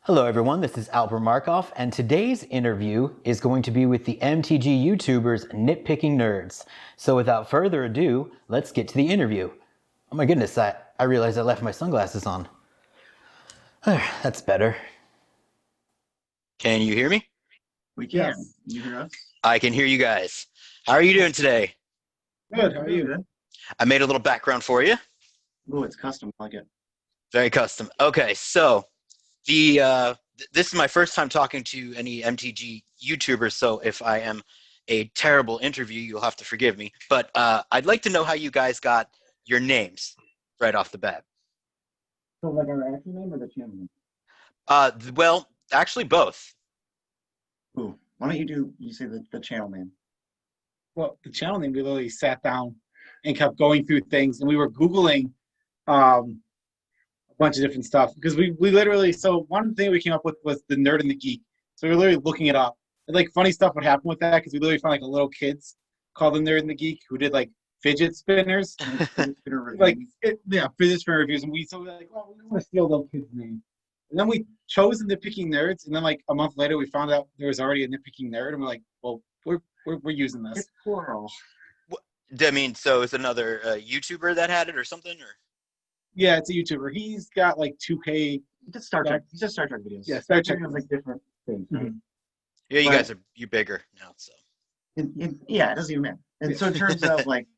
Hello everyone, this is Albert Markov, and today's interview is going to be with the MTG YouTubers Nitpicking Nerds. So without further ado, let's get to the interview. Oh my goodness, I realized I left my sunglasses on. That's better. Can you hear me? We can. Yes. You hear us? I can hear you guys. How are you doing today? Good. How are you? Good. I made a little background for you. Ooh, it's custom. I like it. Very custom. Okay, so this is my first time talking to any MTG YouTubers, so if I am a terrible interview, you'll have to forgive me. But I'd like to know how you guys got your names right off the bat. So, like our actual name or the channel name? Well, actually both. Ooh, why don't you say the channel name? Well, the channel name, we literally sat down and kept going through things, and we were Googling a bunch of different stuff because we literally, so one thing we came up with was the nerd and the geek. So we were literally looking it up. And like funny stuff would happen with that because we literally found like a little kids called the nerd and the geek who did like fidget spinners. Fidget spinner reviews. And we were like, oh, we want to steal those kids' names. And then we chose the Nitpicking Nerds, and then like a month later, we found out there was already a Nitpicking Nerd, and we're like, well, we're using this. It's plural. I mean, so it's another YouTuber that had it or something, or? Yeah, it's a YouTuber. He's got like 2K. He did Star Trek. He does Star Trek videos. Yeah, Star Trek has like different things. Right? Mhm. Yeah, you But- guys you're bigger now, so. Yeah, it doesn't even matter. And so in terms of like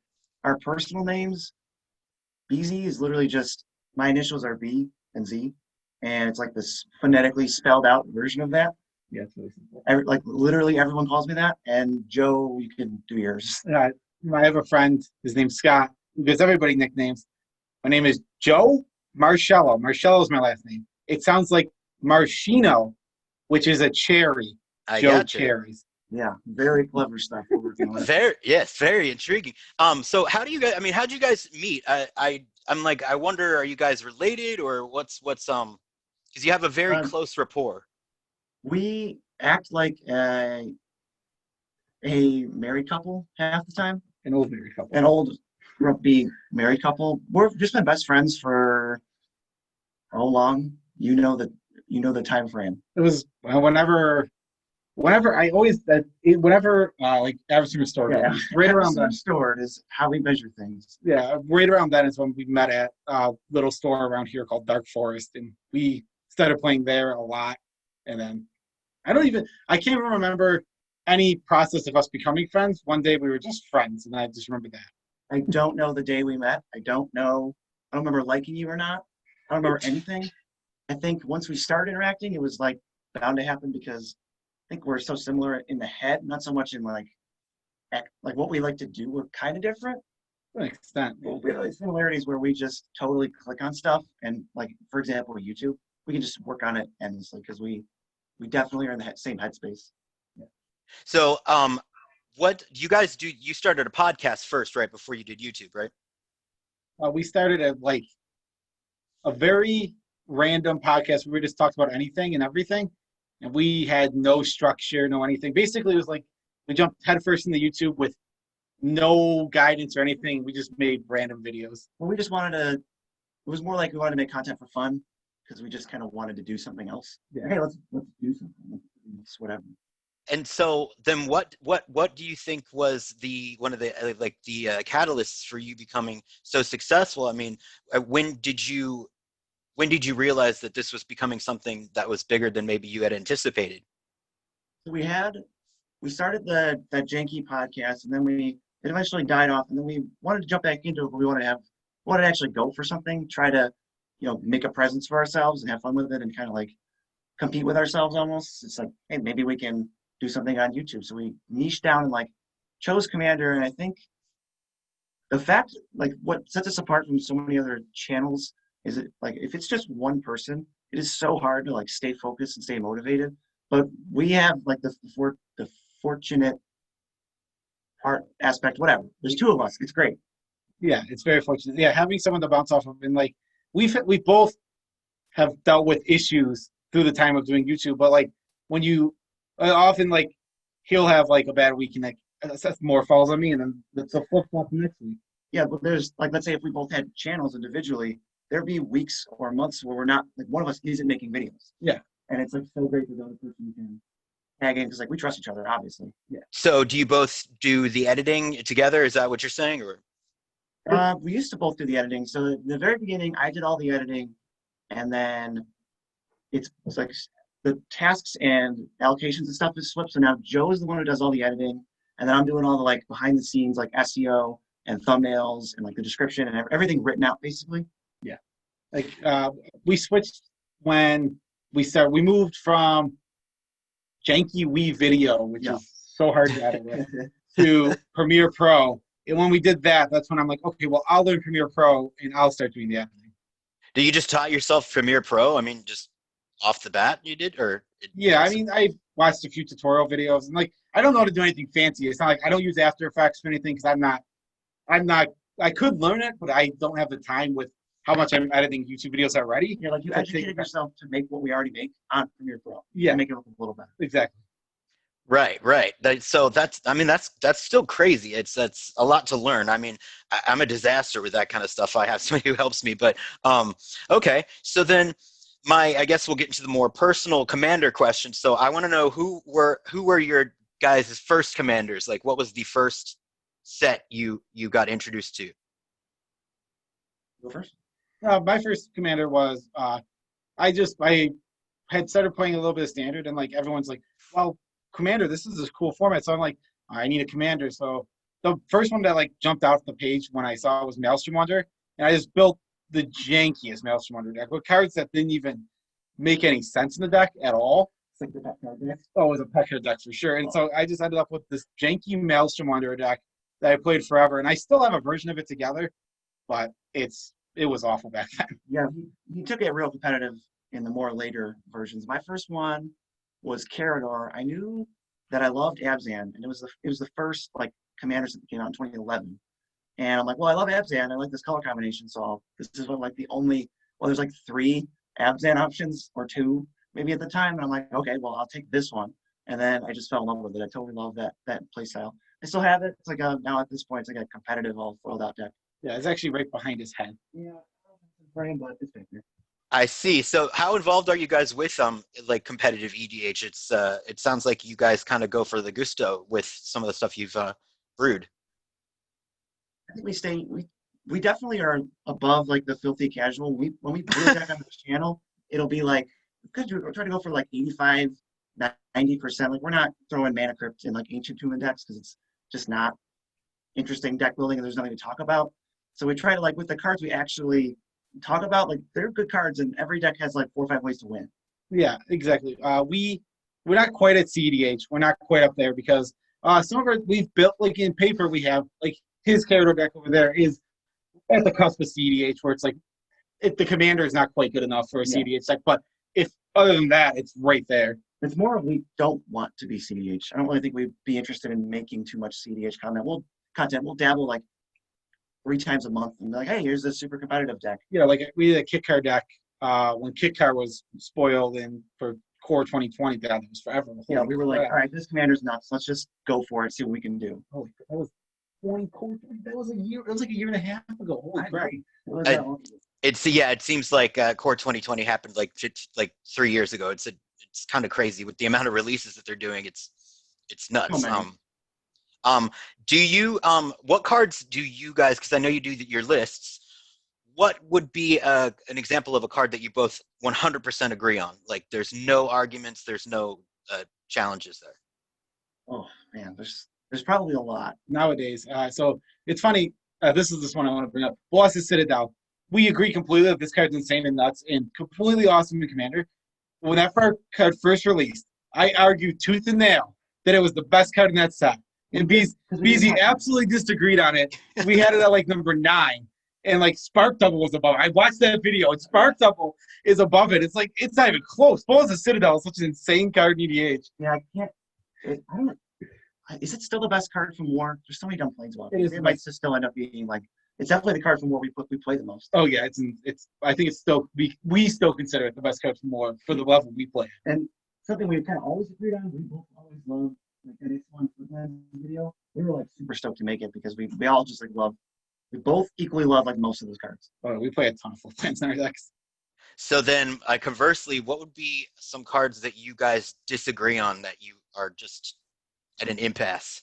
our personal names, BZ is literally just my initials are B and Z, and it's like this phonetically spelled out version of that. Yeah, it's really simple. Like literally everyone calls me that. And Joe, you can do yours. I have a friend. His name's Scott. He gives everybody nicknames. My name is Joe Marcello. Marcello is my last name. It sounds like Marshino, which is a cherry. I Joe gotcha. Cherries. Yeah, very clever stuff. We're working on it. Very intriguing. So how do you guys? I mean, how do you guys meet? I'm like, I wonder, are you guys related or what's because you have a very close rapport. We act like a married couple half the time. An old married couple. An old grumpy married couple. We've just been best friends for how long? You know the time frame. It was whenever I always like average store. Yeah, Right around then. Stored is how we measure things. Yeah, right around then is when we met at a little store around here called Dark Forest, and we started playing there a lot. And then I can't even remember any process of us becoming friends. One day we were just friends, and I just remember that. I don't know the day we met. I don't remember liking you or not. I don't remember anything. I think once we started interacting, it was like bound to happen because I think we're so similar in the head, not so much in like what we like to do. We're kind of different. To an extent. We have like similarities where we just totally click on stuff, and like for example, YouTube, we can just work on it endlessly because we definitely are in the same headspace. So what do you guys do? You started a podcast first, right, before you did YouTube, right? We started at like a very random podcast where we just talked about anything and everything, and we had no structure, no anything. Basically, it was like we jumped headfirst into YouTube with no guidance or anything. We just made random videos. Well, we just wanted to. It was more like we wanted to make content for fun because we just kind of wanted to do something else. Yeah. Hey, let's do something. It's whatever. And so then what do you think was one of the catalysts for you becoming so successful? I mean, when did you realize that this was becoming something that was bigger than maybe you had anticipated? So we started that janky podcast, and then it eventually died off, and then we wanted to jump back into it, but we wanted to actually go for something, try to, make a presence for ourselves and have fun with it and kind of like compete with ourselves almost. It's like, hey, maybe we can do something on YouTube. So we niched down and like chose Commander, and I think the fact, like what sets us apart from so many other channels is it like if it's just one person, it is so hard to like stay focused and stay motivated. But we have like the fortunate part aspect, whatever. There's two of us. It's great. Yeah, it's very fortunate. Yeah, having someone to bounce off of, and like we both have dealt with issues through the time of doing YouTube. But like when you often like he'll have like a bad week and like more falls on me, and then it's a flip flop next week. Yeah, but there's like, let's say if we both had channels individually, there'd be weeks or months where we're not, like one of us isn't making videos. Yeah. and it's like so great that the other person can tag in because like we trust each other, obviously. Yeah. So do you both do the editing together? Is that what you're saying? Or We used to both do the editing. So in the very beginning, I did all the editing, and then it's like the tasks and allocations and stuff is flipped. So now Joe is the one who does all the editing, and then I'm doing all the like behind the scenes like SEO and thumbnails and like the description and everything written out basically. Yeah. Like we switched when we moved from janky Wii Video, which Yeah. is so hard to edit with, to Premiere Pro. And when we did that, that's when I'm like, okay, well, I'll learn Premiere Pro and I'll start doing the editing. do you just taught yourself Premiere Pro? I mean, just off the bat you did, or Yeah, I mean, I watched a few tutorial videos, and like, I don't know how to do anything fancy. It's not like I don't use After Effects or anything because I could learn it, but I don't have the time with how much I'm editing YouTube videos already. Yeah, like you educated yourself to make what we already make on Premiere Pro. Yeah. To make it look a little better. Exactly. right. So that's I mean that's still crazy. That's a lot to learn. I mean, I'm a disaster with that kind of stuff. I have somebody who helps me, but okay. So then I guess we'll get into the more personal commander questions. So I want to know who were your guys' first commanders? Like what was the first set you got introduced to? Go first. My first commander was I had started playing a little bit of standard, and like everyone's like, well, commander, this is a cool format. So I'm like, I need a commander. So the first one that like jumped out the page when I saw it was Maelstrom Wonder, and I just built the jankiest Maelstrom Wonder deck with cards that didn't even make any sense in the deck at all. It's like the pet card deck. Oh, it was a pet card deck for sure. And so I just ended up with this janky Maelstrom Wonder deck that I played forever, and I still have a version of it together, but it was awful back then. Yeah, he took it real competitive in the more later versions. My first one was Carador. I knew that I loved Abzan, and it was the first like commanders that came out in 2011. And I'm like, well, I love Abzan. I like this color combination, so this is what like the only there's like 3 Abzan options or 2 maybe at the time. And I'm like, okay, well, I'll take this one. And then I just fell in love with it. I totally love that play style. I still have it. It's like now at this point, it's like a competitive all foiled out deck. Yeah, it's actually right behind his head. Yeah, frame, but it's back there. I see. So how involved are you guys with like competitive EDH? It sounds like you guys kind of go for the gusto with some of the stuff you've brewed. I think we definitely are above like the filthy casual. When we brew a deck on this channel, it'll be like we're trying to go for like 85, 90%. Like we're not throwing Mana Crypt in like Ancient Tomb decks because it's just not interesting deck building and there's nothing to talk about. So we try to like with the cards we actually talk about, like they're good cards and every deck has like 4 or 5 ways to win. Yeah, exactly. We're not quite at CDH. We're not quite up there because some of our we've built like in paper we have like his Carador deck over there is at the cusp of CDH where it's like if the commander is not quite good enough for a CDH deck, but if other than that, it's right there. It's more of we don't want to be CDH. I don't really think we'd be interested in making too much CDH content. We'll dabble like 3 times a month and be like, hey, here's this super competitive deck. Yeah, like we did a Kit Car deck when Kit Car was spoiled and for Core 2020 that was forever. Yeah, we were like, all right, this commander's nuts. Let's just go for it, see what we can do. Holy, that was 20 Core. That was a year. It was like a year and a half ago. Holy crap! It seems like Core 2020 happened like 3 years ago. It's kind of crazy with the amount of releases that they're doing. It's nuts. Do you what cards do you guys? Because I know you do your lists. What would be an example of a card that you both 100% agree on? Like, there's no arguments, there's no challenges there. Oh man, there's probably a lot nowadays. So it's funny. This is this one I want to bring up. Boss's Citadel. We agree completely that this card's insane and nuts and completely awesome in Commander. When that card first released, I argued tooth and nail that it was the best card in that set. And BZ absolutely disagreed on it. We had it at like number 9. And like Spark Double was above it. I watched that video and Spark Double is above it. It's like, it's not even close. Boss's Citadel is such an insane card in EDH. Yeah, I don't. Is it still the best card from War? There's so many dumb plays about it. It is. It might still end up being like it's definitely the card from War we play the most. Oh yeah, it's. I think it's still we still consider it the best card from War for the level we play. And something we kind of always agreed on. We both always loved like the next one video. We were like super stoked to make it because we all just like love. We both equally love like most of those cards. Oh, we play a ton of full plans in our decks. So then, conversely, what would be some cards that you guys disagree on that you are just at an impasse?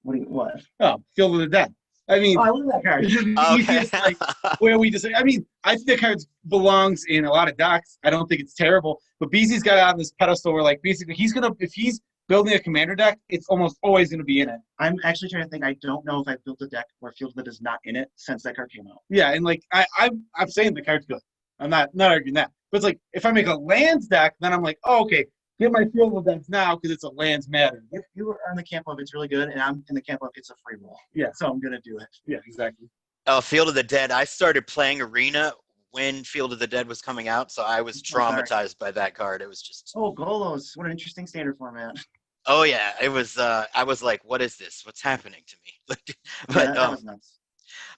What? Oh, Field of the Dead. I mean, Oh, I love that card. this is the Okay. easiest, like, where we just, I mean, I think the card belongs in a lot of decks. I don't think it's terrible, but BZ's got it on this pedestal where, like, basically if he's building a commander deck, it's almost always going to be in it. I'm actually trying to think. I don't know if I've built a deck where Field of the Dead is not in it since that card came out. Yeah, and like I'm saying the card's good. I'm not arguing that. But it's like if I make a lands deck, then I'm like, oh, okay, get my Field of the Dead now because it's a lands matter. If you are in the camp of it's really good, and I'm in the camp of it's a free roll. Yeah. So I'm gonna do it. Yeah, exactly. Oh, Field of the Dead. I started playing Arena when Field of the Dead was coming out, so I was traumatized by that card. It was just. Oh, Golos! What an interesting standard format. Oh yeah, it was. I was like, "What is this? What's happening to me?" Yeah, that was nuts.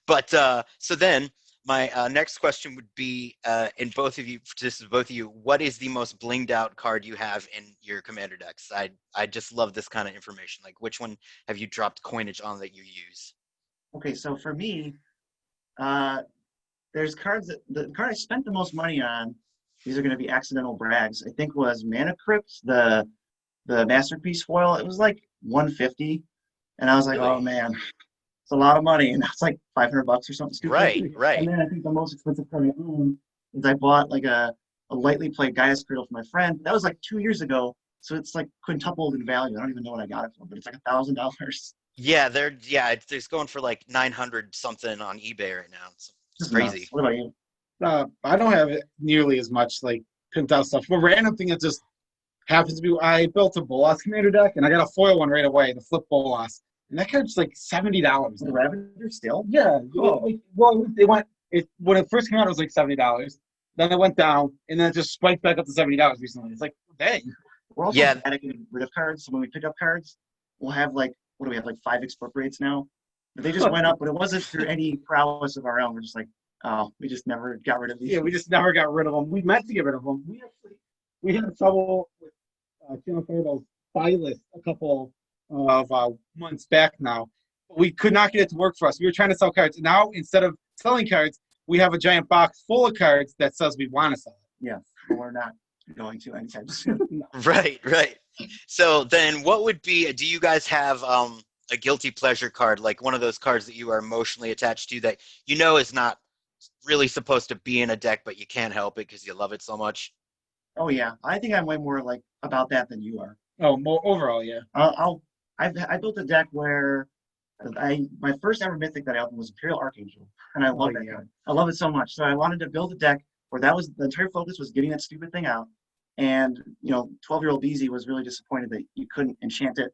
But so then my next question would be, in both of you, this is both of you, what is the most blinged out card you have in your commander decks? I just love this kind of information. Like, which one have you dropped coinage on that you use? Okay, so for me, there's cards that the card I spent the most money on. These are going to be accidental brags. I think was Mana Crypt, the masterpiece foil. It was like 150, and I was like, Really? oh man, it's a lot of money, and that's like $500 or something stupid. Right. And then I think the most expensive card I own is I bought like a lightly played Gaia's Cradle for my friend. That was like 2 years ago, so it's like quintupled in value. I don't even know what I got it for, but it's like $1,000. Yeah, it's going for like 900 something on eBay right now. It's crazy. What about you? I don't have it nearly as much like pimped out stuff. But random thing that just happens to be, I built a Bolas commander deck and I got a foil one right away, the flip Bolas, and that card's like $70. The Ravager still? Yeah. Oh. Well, when it first came out, it was like $70. Then it went down, and then it just spiked back up to $70 recently. It's like, dang. We're also Yeah. getting rid of cards. So when we pick up cards, we'll have like, what do we have, like 5 expropriates now? But they just went up, but it wasn't through any prowess of our own. We're just like, oh, we just never got rid of these. Yeah, we just never got rid of them. We meant to get rid of them. We had trouble with Channel Turtle's buy list a couple of months back now. We could not get it to work for us. We were trying to sell cards. And now, instead of selling cards, we have a giant box full of cards that says we want to sell it. Yeah, but we're not going to anytime soon. Right. So then what would be, do you guys have a guilty pleasure card, like one of those cards that you are emotionally attached to that you know is not really supposed to be in a deck, but you can't help it because you love it so much? Oh yeah, I think I'm way more like about that than you are. Oh, more overall, yeah. I built a deck where my first ever mythic that I opened was Imperial Archangel, and I love that card. I love it so much. So I wanted to build a deck where that was the entire focus was getting that stupid thing out. And 12-year-old BZ was really disappointed that you couldn't enchant it,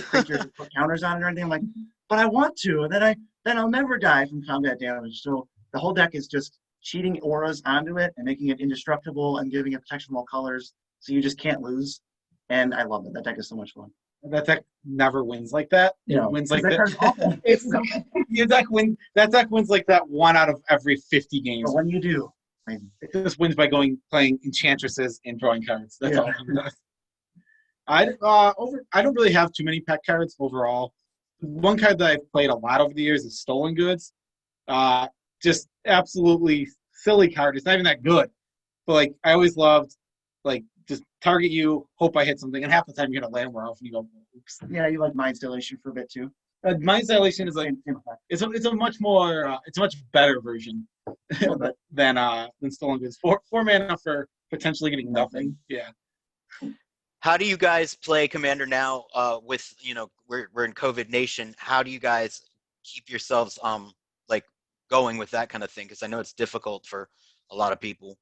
creatures and put counters on it or anything. I'm like, but I want to, and then I'll never die from combat damage. So the whole deck is just cheating auras onto it and making it indestructible and giving it protection from all colors, so you just can't lose. And I love it. That deck is so much fun. That deck never wins like that. It wins like that. Card's awful. That deck wins like that 1 out of every 50 games. But when you do, It just wins by playing enchantresses and drawing cards. That's all it does. I don't really have too many pet cards overall. One card that I've played a lot over the years is Stolen Goods. Just absolutely silly card. It's not even that good. But like I always loved just target you, hope I hit something, and half the time you're gonna land more often. You go, oops. Yeah, you like Mind Installation for a bit too. Mind Dilation is like it's a much more it's a much better version than Stolen Goods. 4 mana for potentially getting nothing. Yeah. How do you guys play Commander now? With we're in COVID nation. How do you guys keep yourselves going with that kind of thing? Because I know it's difficult for a lot of people.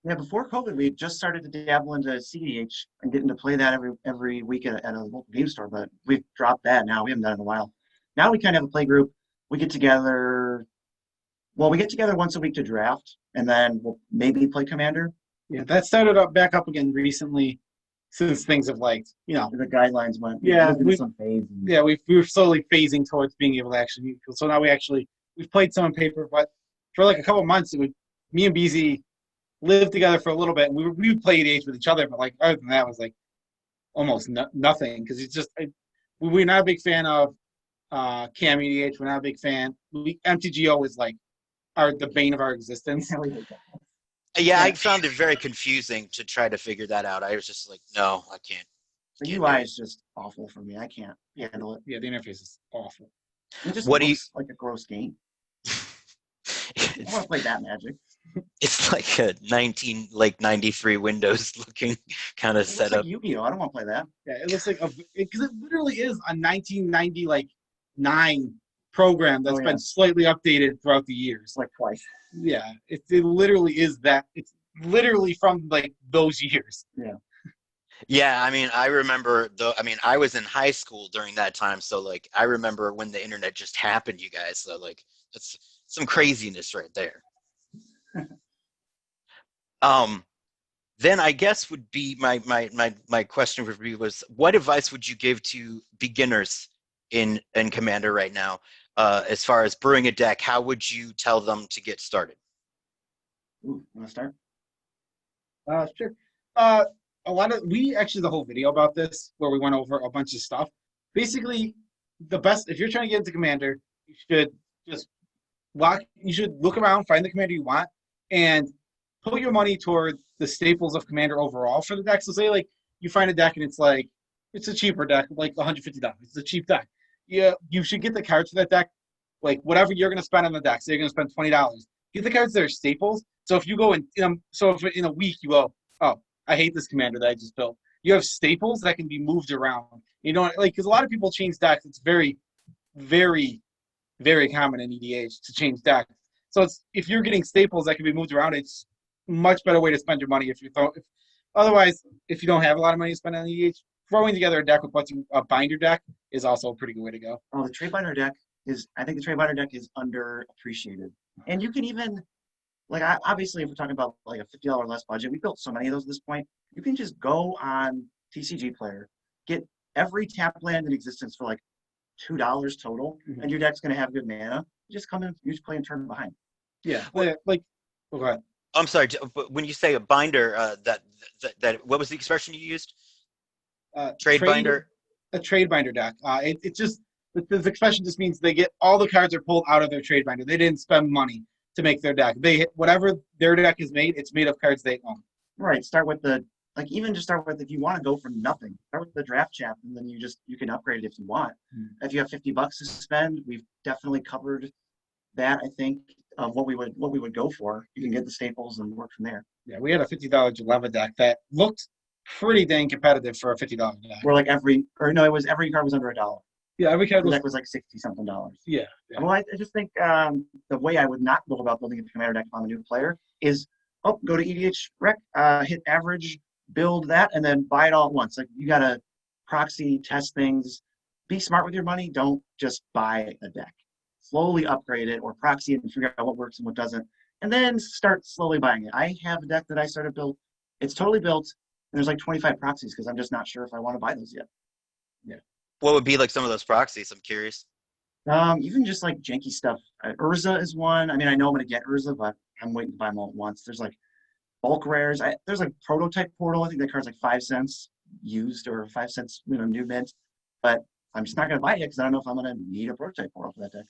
Yeah, before COVID, we just started to dabble into CDH and getting to play that every week at a local game store, but we've dropped that now. We haven't done it in a while. Now we kind of have a play group. We get together once a week to draft, and then we'll maybe play Commander. Yeah, that started back up again recently since things have the guidelines went. We're slowly phasing towards being able to actually. So now we've played some on paper, but for like a couple of months, me and BZ lived together for a little bit, and we would play EDH with each other, but like other than that, it was like almost nothing because it's just we're not a big fan of Cam EDH. We're not a big fan. MTGO is like the bane of our existence. Yeah, I Yeah. found it very confusing to try to figure that out. I was just like, no, I can't. The Can't do UI it. is just awful for me. I can't handle it. Yeah, the interface is awful. It just What do you? looks like a gross game. I want to play that Magic. It's like a 93 Windows looking kind of It looks like setup. Yu-Gi-Oh. I don't want to play that. Yeah, it looks like because it literally is a 1990 like 9 program that's Oh, yeah. been slightly updated throughout the years. It's like twice. Yeah, it literally is that. It's literally from like those years. Yeah, I mean, I remember though. I mean, I was in high school during that time, so like, I remember when the internet just happened, you guys. So like, that's some craziness right there. Um, then I guess would be my question would be was what advice would you give to beginners in Commander right now, as far as brewing a deck? How would you tell them to get started? Ooh, want to start? Sure. A lot of we actually the whole video about this where we went over a bunch of stuff. Basically, the best if you're trying to get into Commander, you should just you should look around, find the commander you want, and put your money toward the staples of Commander overall for the deck. So say like you find a deck and it's a cheaper deck, like $150. It's a cheap deck. Yeah, you should get the cards for that deck, like whatever you're gonna spend on the deck. So you're gonna spend $20. Get the cards that are staples. So if you go so if in a week you go, oh, I hate this commander that I just built. You have staples that can be moved around. You know, like because a lot of people change decks. It's very, very, very common in EDH to change decks. So if you're getting staples that can be moved around, it's much better way to spend your money. Otherwise, if you don't have a lot of money to spend on EDH, throwing together a deck with a binder deck is also a pretty good way to go. Oh, the trade binder deck I think the trade binder deck is underappreciated. And you can even, like, obviously, if we're talking about like a $50 less budget, we built so many of those at this point. You can just go on TCG Player, get every tap land in existence for like $2 total, and your deck's going to have good mana. You just come in, you just play and turn behind. Yeah, go ahead. I'm sorry, but when you say a binder, that what was the expression you used? Trade binder. A trade binder deck. It just the expression just means they get all the cards are pulled out of their trade binder. They didn't spend money to make their deck. They hit whatever their deck is made. It's made of cards they own. Right. Start with even just start with if you want to go for nothing. Start with the draft chap, and then you can upgrade it if you want. If you have $50 to spend, we've definitely covered that. I think of what we would go for. You can get the staples and work from there. Yeah, we had a $50 Jaleva deck that looked pretty dang competitive for a $50 deck. Where like every card was under $1. Yeah, every card The was deck was like $60-something. yeah. Well, I just think the way I would not go about building a commander deck if I'm a new player is go to EDH Rec, hit average, build that, and then buy it all at once. Like you gotta proxy test things. Be smart with your money. Don't just buy a deck. Slowly upgrade it or proxy it and figure out what works and what doesn't, and then start slowly buying it. I have a deck that I started built. It's totally built, and there's like 25 proxies because I'm just not sure if I want to buy those yet. Yeah. What would be like some of those proxies? I'm curious. Even just like janky stuff. Urza is one. I mean, I know I'm gonna get Urza, but I'm waiting to buy them all at once. There's like bulk rares. There's like prototype portal. I think that card's like 5 cents used or 5 cents, new mint. But I'm just not gonna buy it because I don't know if I'm gonna need a prototype portal for that deck.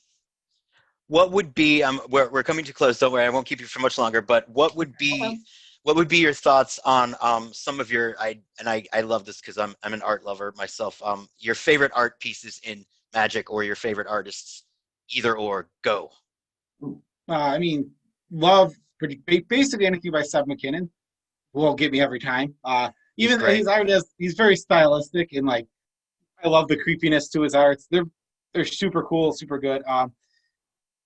What would be we're coming to close, don't worry, I won't keep you for much longer, but what would be your thoughts on some of your I love this because I'm an art lover myself, your favorite art pieces in Magic or your favorite artists, either or, go. I mean, love basically anything by Seth McKinnon will get me every time. Even his art he's very stylistic and like I love the creepiness to his arts. They're super cool, super good.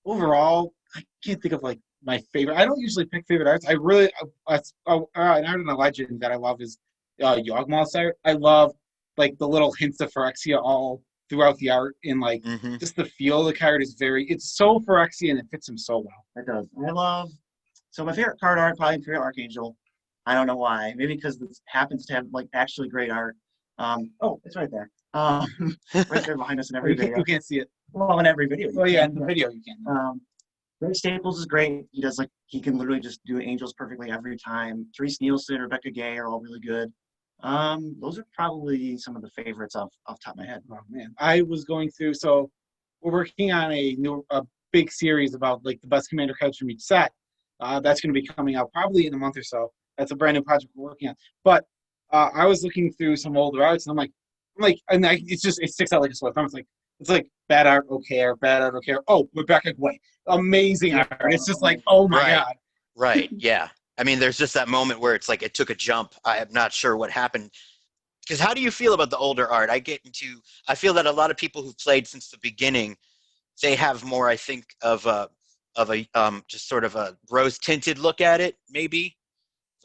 Overall, I can't think of like my favorite. I don't usually pick favorite arts. I really an art and a legend that I love is Yawgmoth's art. I love like the little hints of Phyrexia all throughout the art and like just the feel of the card is it's so Phyrexian and it fits him so well. It does. So my favorite card art, probably Imperial Archangel. I don't know why. Maybe because this happens to have like actually great art. It's right there. Right there behind us in every video. You can't see it. Well, in every video. Oh yeah, in the video you can. Ray Staples is great. He can literally just do angels perfectly every time. Therese Nielsen, Rebecca Gay are all really good. Those are probably some of the favorites off the top of my head. Oh man, I was going through. So we're working on a big series about like the best commander cards from each set, That's going to be coming out probably in a month or so. That's a brand new project we're working on. But I was looking through some older arts, and it's just it sticks out like a sore thumb. It's like bad art, okay, or bad art, okay. Oh, Rebecca White, amazing art. It's just like, oh my Right. god. Right. Yeah. I mean, there's just that moment where it's like it took a jump. I am not sure what happened. Because how do you feel about the older art? I feel that a lot of people who've played since the beginning, they have more, I think, of a just sort of a rose tinted look at it, maybe.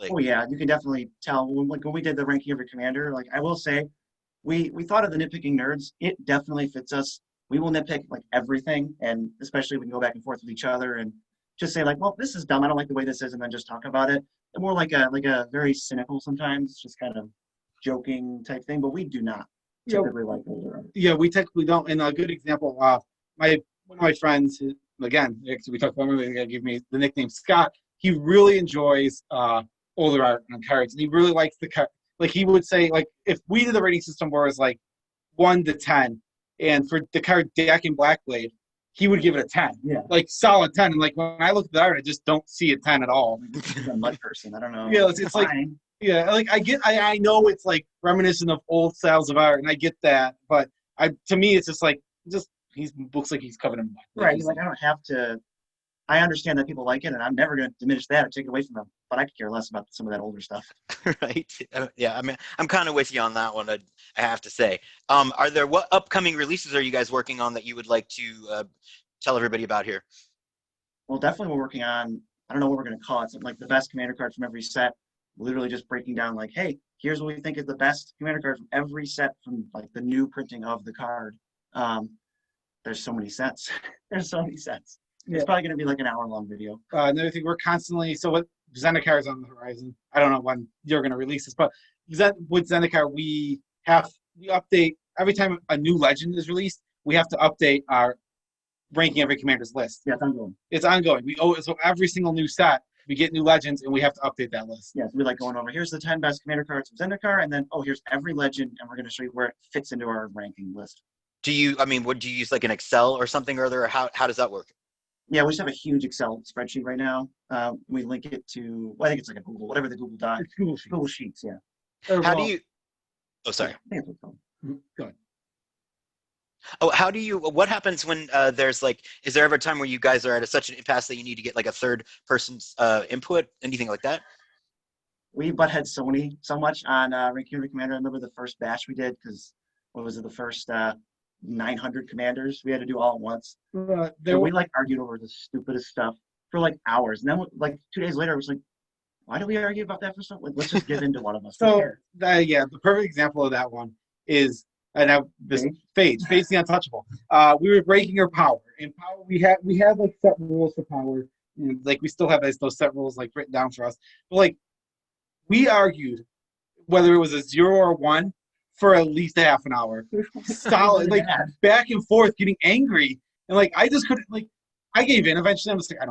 Like, Oh yeah, you can definitely tell when we did the ranking of your commander. Like I will say, we thought of the nitpicking nerds. It definitely fits us. We will nitpick like everything, and especially we can go back and forth with each other and just say like, well, this is dumb. I don't like the way this is, and then just talk about it. And more like a very cynical sometimes, just kind of joking type thing. But we do not Yeah. typically like older art. Yeah, we technically don't. And a good example, one of my friends, again, actually we talked about him, he gave me the nickname Scott. He really enjoys older art on cards, and he really likes the card. Like he would say, like if we did the rating system where it's like 1 to 10, and for the card Dak and Blackblade, he would give it a 10. Yeah. Like solid 10. And like when I look at the art, I just don't see a 10 at all. He's a mud person. I don't know. Yeah, it's like fine. yeah, like I know it's like reminiscent of old styles of art, and I get that, but to me it's just he looks like he's covered in mud. Right. Like I don't have to. I understand that people like it, and I'm never going to diminish that or take it away from them. But I could care less about some of that older stuff. right? Yeah, I mean, I'm kind of with you on that one. I have to say. What upcoming releases are you guys working on that you would like to tell everybody about here? Well, definitely we're working on. I don't know what we're going to call it. Something like the best commander card from every set. Literally just breaking down like, hey, here's what we think is the best commander card from every set from like the new printing of the card. There's so many sets. There's so many sets. Yeah. It's probably going to be like an hour-long video. Another thing, we're constantly what Zendikar is on the horizon. I don't know when you're going to release this, but with Zendikar, we update every time a new legend is released. We have to update our ranking every commander's list. Yeah, it's ongoing. It's ongoing. So every single new set, we get new legends, and we have to update that list. Yeah, so we like going over. Here's the 10 best commander cards from Zendikar, and then here's every legend, and we're going to show you where it fits into our ranking list. Do you use like an Excel or something or other? Or how does that work? Yeah, we just have a huge Excel spreadsheet right now. We link it to, I think it's like a Google, whatever the Google Doc. It's Google Sheets. Google Sheets, yeah. How do you? Oh, sorry. I think that's what it's called. Go ahead. Oh, what happens when there's like, is there ever a time where you guys are at such an impasse that you need to get like a third person's input, anything like that? We butt heads so much on ranking every commander. I remember the first batch we did because what was it, the first 900 commanders we had to do all at once. We like argued over the stupidest stuff for like hours, and then like 2 days later, it was like, why do we argue about that for something? Like, let's just give in to one of us. So the perfect example of that one is Fade's the Untouchable. We were breaking her power. In power, we had like set rules for power, and like we still have those set rules like written down for us. But like we argued whether it was a 0 or 1 for at least a half an hour, solid, like back and forth, getting angry, and like I just couldn't. Like I gave in. Eventually, I was like, I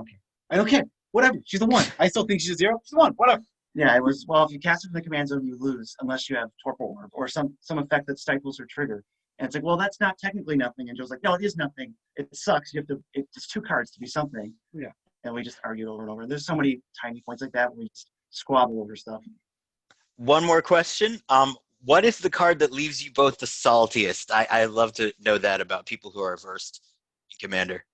don't care. Whatever. She's a 1. I still think she's a 0. She's a 1. Whatever. Yeah, it was, well, if you cast it from the command zone, you lose unless you have Torpor Orb or some effect that stifles her trigger. And it's like, well, that's not technically nothing. And Joe's like, no, it is nothing. It sucks. It's 2 cards to be something. Yeah. And we just argued over and over. There's so many tiny points like that where we just squabble over stuff. One more question. What is the card that leaves you both the saltiest? I love to know that about people who are versed in Commander.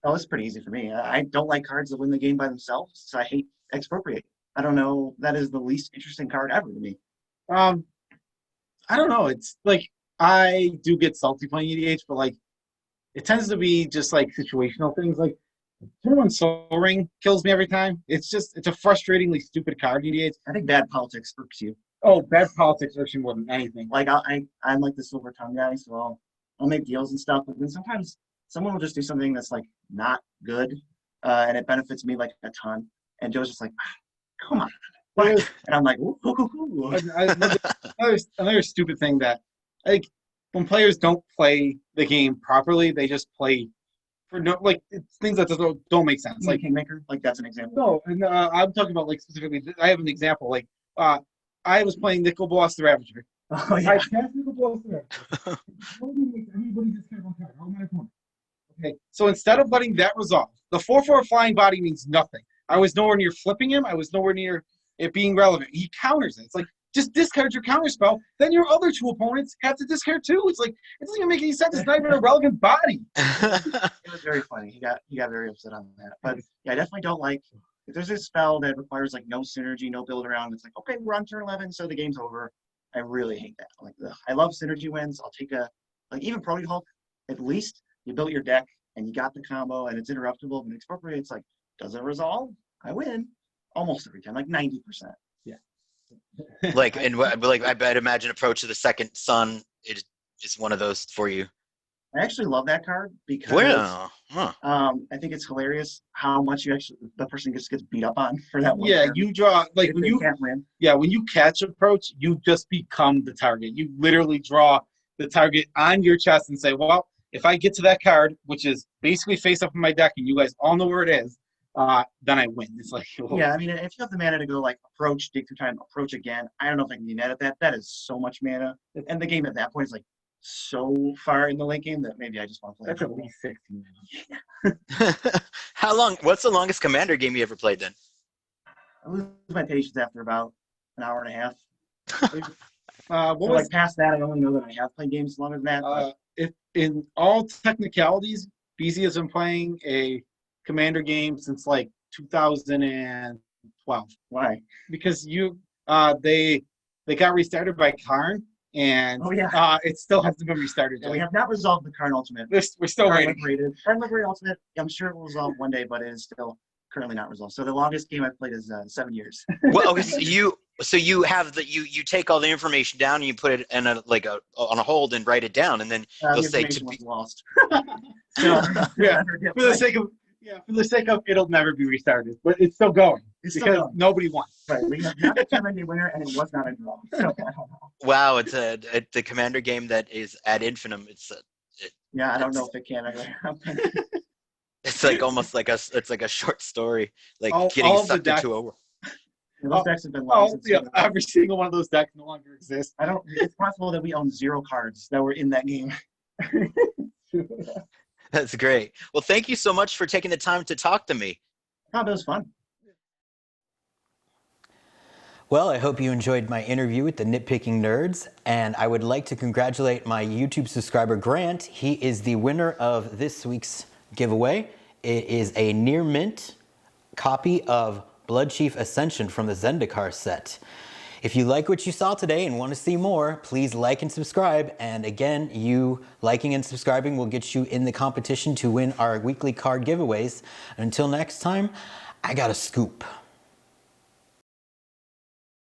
Oh, it's pretty easy for me. I don't like cards that win the game by themselves, so I hate Expropriate. I don't know. That is the least interesting card ever to me. I don't know. It's like I do get salty playing EDH, but like it tends to be just like situational things. Like Turn 1 Soul Ring kills me every time. It's a frustratingly stupid card EDH. I think bad politics irks you. Oh, bad politics irks you more than anything. Like I'm like the silver tongue guy, so I'll make deals and stuff, but then sometimes someone will just do something that's like not good, and it benefits me like a ton. And Joe's just like, come on. And I'm like, ooh. Another stupid thing that, like, when players don't play the game properly, they just play for things that don't make sense. Like Kingmaker, like that's an example. No, and I'm talking about like specifically. I have an example. Like, I was playing Nicol Bolas the Ravager. Oh yeah. I cast Nicol Bolas the Ravager. Everybody just kind of card. Okay, so instead of letting that resolve, the 4/4 flying body means nothing. I was nowhere near flipping him. I was nowhere near it being relevant. He counters it. It's like, just discard your counter spell. Then your other two opponents have to discard too. It's like, it doesn't even make any sense. It's not even a relevant body. It was very funny. He got very upset on that. But yeah, I definitely don't like if there's a spell that requires like no synergy, no build around. It's like, okay, we're on turn 11, so the game's over. I really hate that. Like, I love synergy wins. I'll take like even Prody Hulk. At least you built your deck and you got the combo and it's interruptible. But Expropriate, it's like, does it resolve? I win almost every time, like 90%. Like, and like I'd imagine Approach to the Second Sun is one of those for you. I actually love that card because Well, huh. I think it's hilarious how much the person gets beat up on for that one. Yeah, turn. you draw like If when they you can't win. Yeah, when you catch Approach, you just become the target. You literally draw the target on your chest and say, well, if I get to that card, which is basically face up in my deck, and you guys all know where it is, then I win. It's like, well, Yeah, I mean, if you have the mana to go like approach, dig through time, approach again, I don't know if I can be mad at that. That is so much mana, and the game at that point is like so far in the late game that maybe I just want to play. that's at least 16 How long? What's the longest Commander game you ever played then? I lose my patience after about an hour and a half. What So, was like past that, I only know that I have played games longer than that. But if in all technicalities, BZ has been playing a Commander game since like 2012. why? Because they got restarted by Karn, and Oh, yeah. it still hasn't been restarted Yeah, yet. we have not resolved the Karn Ultimate. We're still Karn waiting. Liberated. Karn Liberated Ultimate. I'm sure it will resolve one day, but it is still currently not resolved. So the longest game I've played is 7 years. Well, okay, so you have you take all the information down and you put it in on a hold and write it down, and then The you'll say information to be. was lost. So, Yeah, for the sake of it'll never be restarted, but it's still going It's still because going. nobody won. Right, we have not determined a winner, and it was not a draw. So, I don't know. Wow, it's the Commander game that is ad infinitum. Yeah, I don't know if it can. It's like almost like it's like a short story, like All getting of the sucked into a. Those decks have been long since. Yeah, every single one of those decks no longer exists. I don't. It's possible that we own 0 cards that were in that game. That's great. Well, thank you so much for taking the time to talk to me. Oh, that was fun. Well, I hope you enjoyed my interview with the Nitpicking Nerds, and I would like to congratulate my YouTube subscriber Grant. He is the winner of this week's giveaway. It is a near mint copy of Blood Chief Ascension from the Zendikar set. If you like what you saw today and want to see more, please like and subscribe. And again, you liking and subscribing will get you in the competition to win our weekly card giveaways. Until next time, I got a scoop.